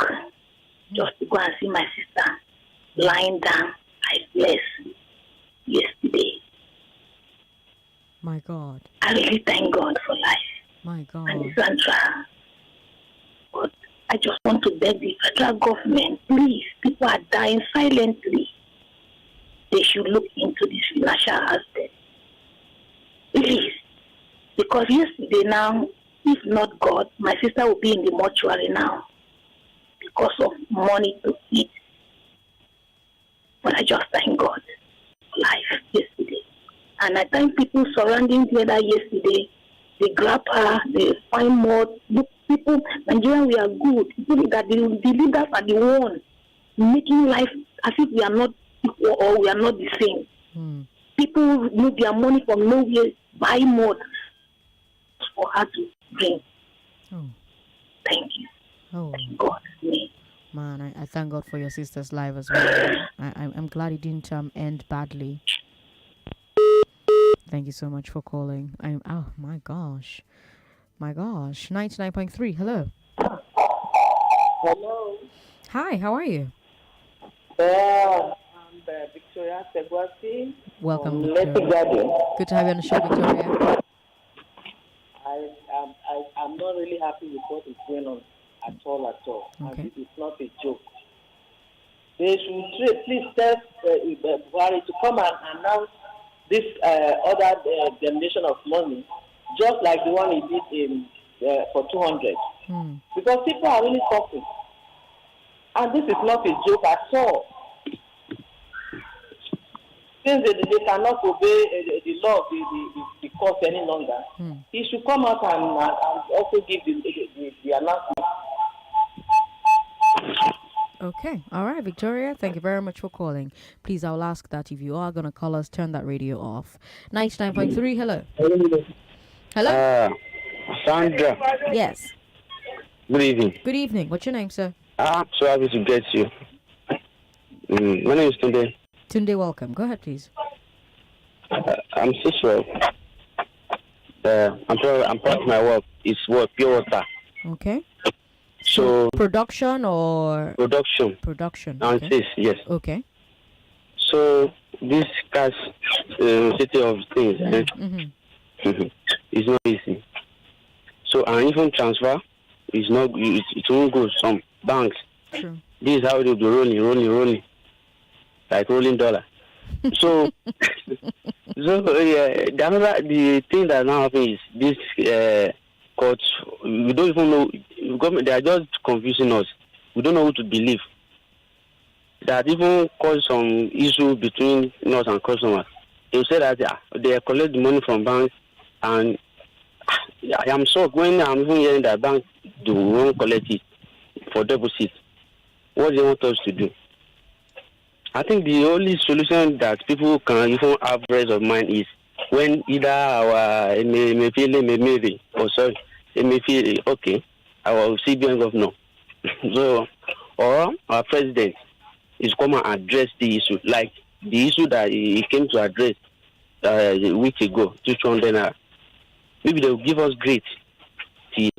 [SPEAKER 6] just to go and see my sister lying down, lifeless, yesterday.
[SPEAKER 1] My God.
[SPEAKER 6] I really thank God for life.
[SPEAKER 1] My God.
[SPEAKER 6] And Sandra, but I just want to beg the federal government, please, people are dying silently. They should look into this financial aspect. Please. Because yesterday now, if not God, my sister will be in the mortuary now because of money to eat. But I just thank God for life yesterday. And I thank people surrounding the other yesterday. They grab her, they find more. Look, people, Nigeria, we are good. People that the leaders are the ones making life as if we are not equal or we are not the same. People move their money from nowhere, buy more for her to drink.
[SPEAKER 1] Oh.
[SPEAKER 6] Thank you.
[SPEAKER 1] Oh.
[SPEAKER 6] Thank God.
[SPEAKER 1] Man, I thank God for your sister's life as well. I'm glad it didn't end badly. Thank you so much for calling. Oh my gosh. 99.3. Hello.
[SPEAKER 6] Hello.
[SPEAKER 1] Hi, how are you?
[SPEAKER 6] I'm Victoria Segwasi.
[SPEAKER 1] Welcome, Victoria. Good to have you on the show, Victoria.
[SPEAKER 6] I'm not really happy with what is going on at all.
[SPEAKER 1] Okay.
[SPEAKER 6] And it's not a joke. They should please tell Buhari to come and announce this other donation of money, just like the one he did in for 200. Because people are really suffering. And this is not a joke at all. Since they cannot obey the law of the court any longer, he should come out and also give the announcement.
[SPEAKER 1] Okay. All right, Victoria. Thank you very much for calling. Please, I'll ask that if you are going to call us, turn that radio off. 99.3. Hello. Hello.
[SPEAKER 7] Sandra.
[SPEAKER 1] Yes.
[SPEAKER 7] Good evening.
[SPEAKER 1] Good evening. What's your name, sir?
[SPEAKER 7] I'm so happy to get you. My name is Tunde.
[SPEAKER 1] Tunde, welcome. Go ahead, please.
[SPEAKER 7] I'm 6'12". I'm proud of my work. It's pure water.
[SPEAKER 1] Okay.
[SPEAKER 7] So
[SPEAKER 1] production or
[SPEAKER 7] production.
[SPEAKER 1] Okay.
[SPEAKER 7] And yes.
[SPEAKER 1] Okay.
[SPEAKER 7] So this city of things. It's not easy. So and even transfer is not it won't go some banks.
[SPEAKER 1] True.
[SPEAKER 7] This is how they'll be rolling, like rolling dollar. So the thing that now happens is this court. We don't even know. Government, they are just confusing us. We don't know who to believe. That even caused some issue between us and customers. They say that they collect the money from banks, and I am shocked when I'm even hearing that banks do won't collect it for deposit. What do they want us to do? I think the only solution that people can even have rest of mind is when either our Emefiele, okay, our CBN governor, so or our president is come and address the issue, like the issue that he came to address a week ago, 200 naira. Maybe they will give us grace till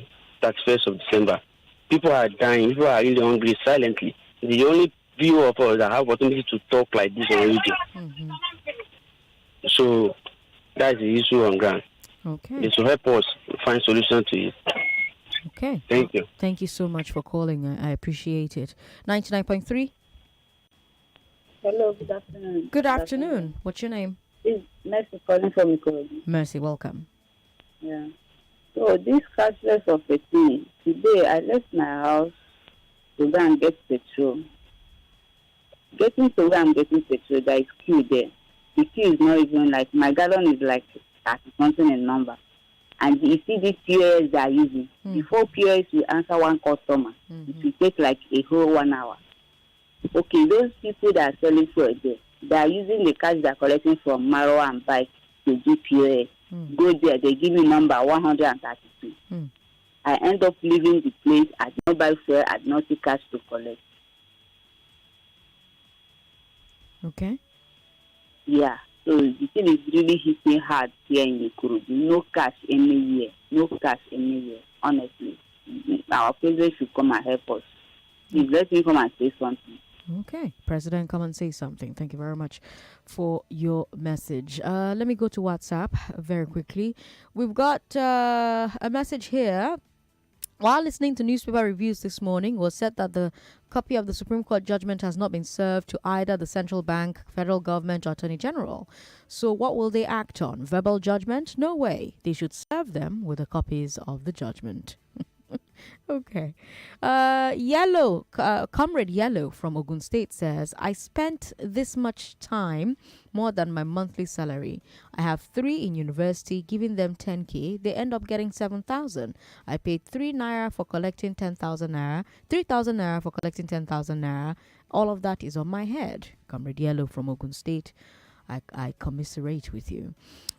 [SPEAKER 7] 31st of December. People are dying. People are really hungry silently. The only few of us that have opportunity to talk like this on radio.
[SPEAKER 1] Mm-hmm.
[SPEAKER 7] So that's the issue on ground.
[SPEAKER 1] Okay.
[SPEAKER 7] It will help us find solution to it.
[SPEAKER 1] Okay.
[SPEAKER 7] Thank you.
[SPEAKER 1] Thank you so much for calling. I appreciate it. 99.3.
[SPEAKER 8] Hello, good afternoon.
[SPEAKER 1] Good afternoon. What's your name?
[SPEAKER 8] It's Mercy calling from Ikorodu.
[SPEAKER 1] Mercy, welcome.
[SPEAKER 8] Yeah. So this cashless of a thing, today I left my house to go and get petrol. Getting to where I'm getting petrol, there is queue there. The queue is not even like, my gallon is like 30 something in number. And you see these POS they are using. Before POS you answer one customer, it will take like a whole 1 hour. Okay, those people that are selling fuel there, they are using the cash they are collecting from Marwa and bike to do POS. Go there, they give me number 132. I end up leaving the place. I did not buy fuel. I did not see cash to collect.
[SPEAKER 1] Okay.
[SPEAKER 8] Yeah. So the thing is really hitting hard here in Ikorodu. No cash anywhere. No cash anywhere. Honestly, our president should come and help us. Please let me come and say something.
[SPEAKER 1] Okay, President, come and say something. Thank you very much for your message. Let me go to WhatsApp very quickly. We've got a message here. While listening to newspaper reviews this morning, it was said that the copy of the Supreme Court judgment has not been served to either the central bank, federal government, or Attorney General. So what will they act on? Verbal judgment? No way. They should serve them with the copies of the judgment. Okay. Comrade Yellow from Ogun State says, I spent this much time, more than my monthly salary. I have 3 in university, giving them 10K. They end up getting 7,000. I paid 3 naira for collecting 10,000 naira, 3,000 naira for collecting 10,000 naira. All of that is on my head. Comrade Yellow from Ogun State. I commiserate with you.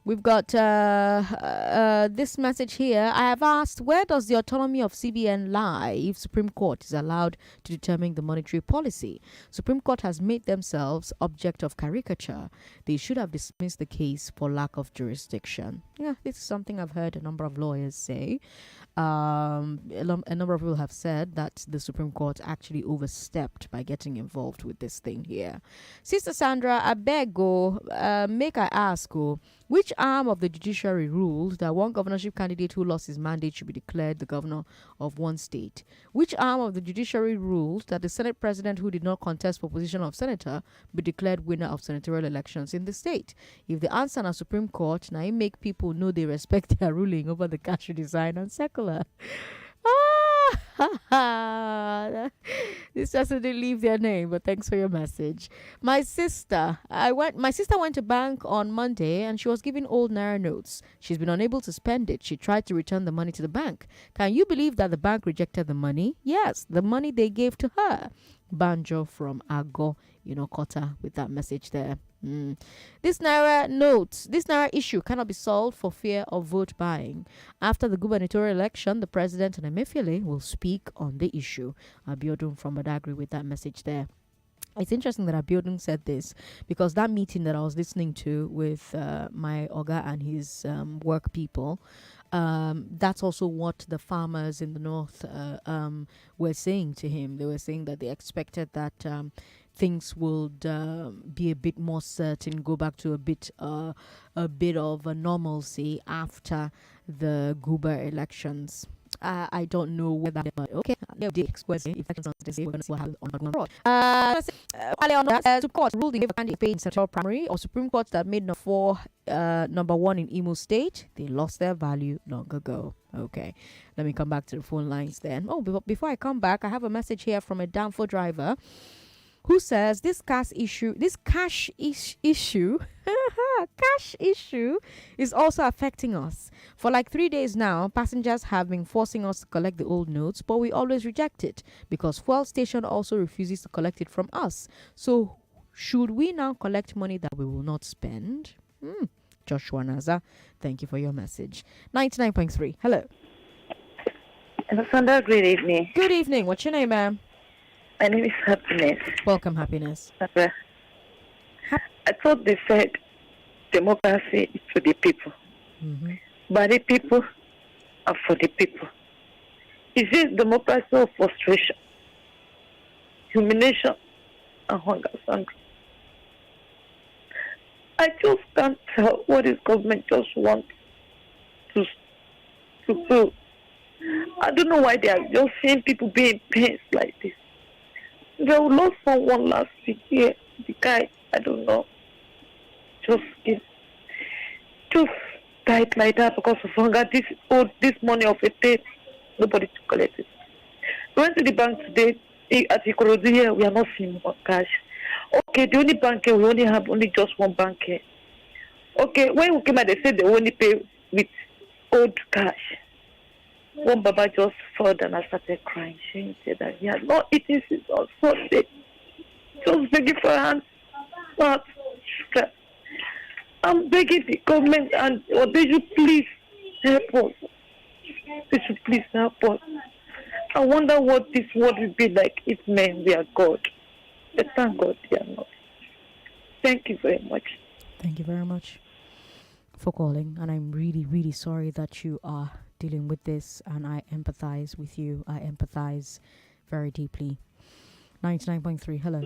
[SPEAKER 1] We've got this message here. I have asked, where does the autonomy of CBN lie if Supreme Court is allowed to determine the monetary policy? Supreme Court has made themselves object of caricature. They should have dismissed the case for lack of jurisdiction. Yeah, this is something I've heard a number of lawyers say. A number of people have said that the Supreme Court actually overstepped by getting involved with this thing here. Sister Sandra, I beg make I ask which arm of the judiciary ruled that one governorship candidate who lost his mandate should be declared the governor of one state? Which arm of the judiciary ruled that the Senate president who did not contest for position of senator be declared winner of senatorial elections in the state? If the answer na Supreme Court, now it make people know they respect their ruling over the cash redesign and secular. This person didn't leave their name, but thanks for your message. My sister went to bank on Monday and she was given old Naira notes. She's been unable to spend it. She tried to return the money to the bank. Can you believe that the bank rejected the money? Yes, the money they gave to her. Banjo from Ago, Kota, with that message there. This Naira issue cannot be solved for fear of vote buying. After the gubernatorial election, the president and Emefiele will speak on the issue. Abiodun from Badagry with that message there. It's interesting that Abiodun said this because that meeting that I was listening to with my Oga and his work people, that's also what the farmers in the north were saying to him. They were saying that they expected that things would be a bit more certain, go back to a bit of a normalcy after the Guba elections. I don't know whether, but okay, they express if we're going to have on abroad. Supreme Court ruled in favor of candidate paid in central primary, or Supreme Court that made number one in Imo State, they lost their value long ago. Okay, let me come back to the phone lines then. Oh, before I come back, I have a message here from a Danfo driver who says this cash issue is also affecting us. For like 3 days now, passengers have been forcing us to collect the old notes, but we always reject it because fuel station also refuses to collect it from us. So should we now collect money that we will not spend? Joshua Naza, thank you for your message. 99.3, hello.
[SPEAKER 10] Sandra, good evening.
[SPEAKER 1] Good evening. What's your name, ma'am?
[SPEAKER 10] My name is Happiness.
[SPEAKER 1] Welcome, Happiness.
[SPEAKER 10] I thought they said democracy is for the people. By the people and for the people. Is this democracy of frustration, humiliation, and hunger, Sandra? I just can't tell what this government just wants to do. I don't know why they are just seeing people being pains like this. They lost someone last week here. The guy, I don't know, just died like that because of hunger. This money of a day, nobody to collect it. We went to the bank today at Ikorodu here. We are not seeing more cash. Okay, the only bank here, we only have just one bank here. Okay, when we came out, they said they only pay with old cash. One Baba just fell and I started crying. She said that he had not eaten since on Sunday. Just begging for hands. I'm begging the government and they should please help us. They should please help us. I wonder what this world will be like if men we are God. But thank God they are not. Thank you very much.
[SPEAKER 1] Thank you very much for calling, and I'm really, really sorry that you are dealing with this, and I empathize with you. I empathize very deeply. 99.3, hello.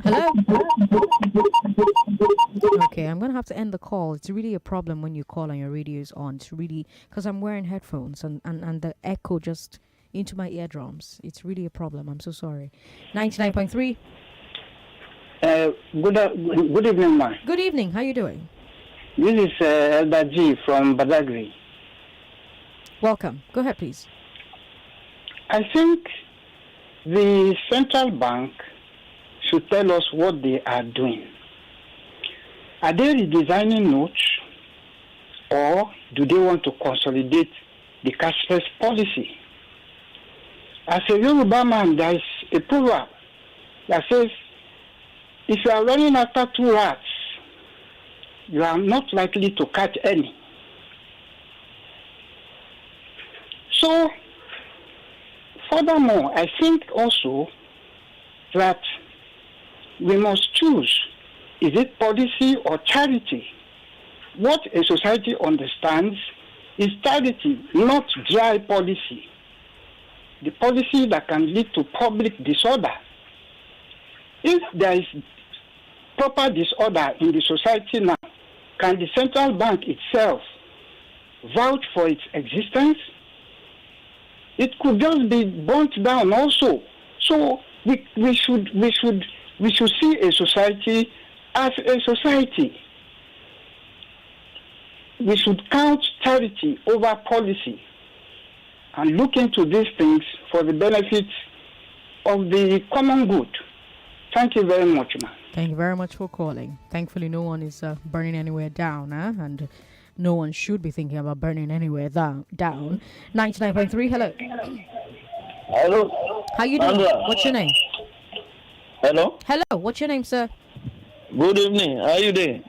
[SPEAKER 1] Hello? Okay, I'm going to have to end the call. It's really a problem when you call and your radio is on. It's really, because I'm wearing headphones and the echo just into my eardrums. It's really a problem. I'm so sorry. 99.3.
[SPEAKER 12] Good evening, ma.
[SPEAKER 1] Good evening. How you doing?
[SPEAKER 12] This is Elder G from Badagry.
[SPEAKER 1] Welcome. Go ahead, please.
[SPEAKER 12] I think the central bank should tell us what they are doing. Are they redesigning notes, or do they want to consolidate the cashless policy? As a Yoruba man, there is a proverb that says, if you are running after two rats, you are not likely to catch any. So, furthermore, I think also that we must choose, is it policy or charity? What a society understands is charity, not dry policy. The policy that can lead to public disorder. If there is proper disorder in the society now, can the central bank itself vouch for its existence? It could just be burnt down also. So we should see a society as a society. We should count charity over policy and look into these things for the benefit of the common good. Thank you very much, ma'am.
[SPEAKER 1] Thank you very much for calling. Thankfully, no one is burning anywhere down, and no one should be thinking about burning anywhere down. 99.3, hello.
[SPEAKER 14] Hello.
[SPEAKER 1] How you doing?
[SPEAKER 14] Sandra.
[SPEAKER 1] What's your name?
[SPEAKER 14] Hello.
[SPEAKER 1] Hello. What's your name, sir?
[SPEAKER 14] Good evening. How you doing?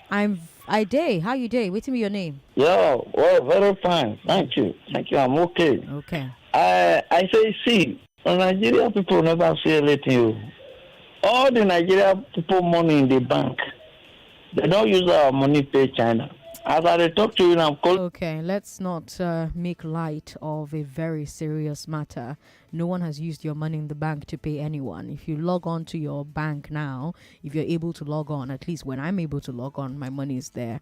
[SPEAKER 1] I day. How you day? Wait me your name.
[SPEAKER 14] Yeah. Well, very fine. Thank you. I'm okay.
[SPEAKER 1] Okay.
[SPEAKER 14] I say, see, Nigeria people never say anything. All the Nigeria people money in the bank, they don't use our money pay China. As I talk to you now, I'm calling.
[SPEAKER 1] Okay, let's not make light of a very serious matter. No one has used your money in the bank to pay anyone. If you log on to your bank now, if you're able to log on, at least when I'm able to log on, my money is there.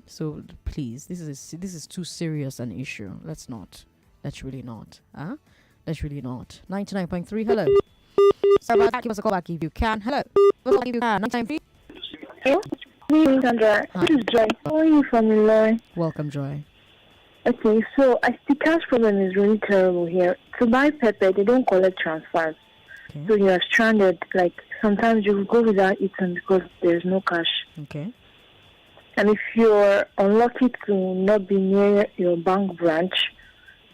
[SPEAKER 1] So please, this is too serious an issue. Let's not. Let's really not. Let's really not. 99.3. Hello. Sorry about that. Give us a call back if you can. Hello. If you can. 99.3.
[SPEAKER 15] Hello. Good evening, Sandra.
[SPEAKER 1] Hi.
[SPEAKER 15] This is Joy. Calling you from Illinois.
[SPEAKER 1] Welcome, Joy.
[SPEAKER 15] Okay, so I the cash problem is really terrible here. To buy pepper, they don't collect transfers.
[SPEAKER 1] Okay.
[SPEAKER 15] So you are stranded. Like, sometimes you go without eating because there's no cash.
[SPEAKER 1] Okay.
[SPEAKER 15] And if you're unlucky to not be near your bank branch,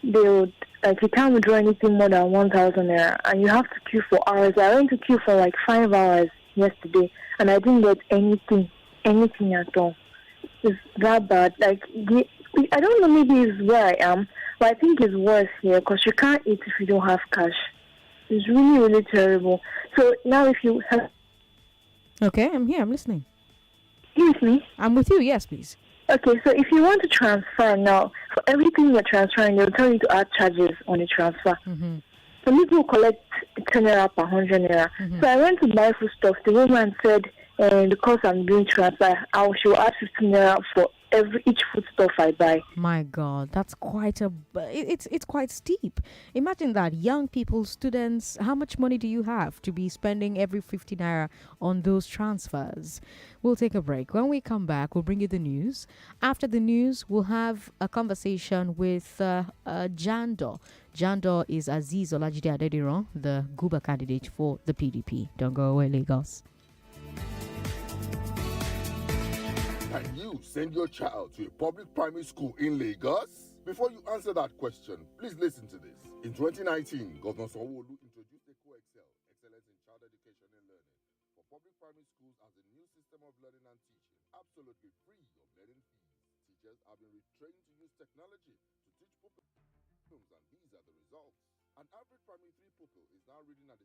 [SPEAKER 15] they would, like, you can't withdraw anything more than 1,000 naira. And you have to queue for hours. I went to queue for like 5 hours yesterday, and I didn't get anything at all. It's that bad. Like, I don't know, maybe it's where I am, but I think it's worse here because you can't eat if you don't have cash. It's really, really terrible. So now if you have...
[SPEAKER 1] Okay, I'm here. I'm listening.
[SPEAKER 15] You with me?
[SPEAKER 1] I'm with you. Yes, please.
[SPEAKER 15] Okay, so if you want to transfer now, for everything you're transferring, they'll tell you to add charges on the transfer.
[SPEAKER 1] Mm-hmm.
[SPEAKER 15] Some people collect 10 naira per 100 naira.
[SPEAKER 1] Mm-hmm.
[SPEAKER 15] So I went to buy food stuff. The woman said, because I'm doing transfer, she will add 15 naira for each food stuff I buy.
[SPEAKER 1] My God, that's quite it's quite steep. Imagine that, young people, students. How much money do you have to be spending every 50 naira on those transfers? We'll take a break. When we come back, we'll bring you the news. After the news, we'll have a conversation with Jando. Jando is Aziz Olajide Adediran, the Guba candidate for the PDP. Don't go away, Lagos.
[SPEAKER 16] Can you send your child to a public primary school in Lagos? Before you answer that question, please listen to this. In 2019, Governor Sanwo-Olu introduced EcoExcel, Excellence in Child Education and Learning, for public primary schools as a new system of learning and teaching, absolutely free of learning fees. Teachers have been retrained to use technology to teach pupils, and these are the results. An average primary 3 pupil is now reading at the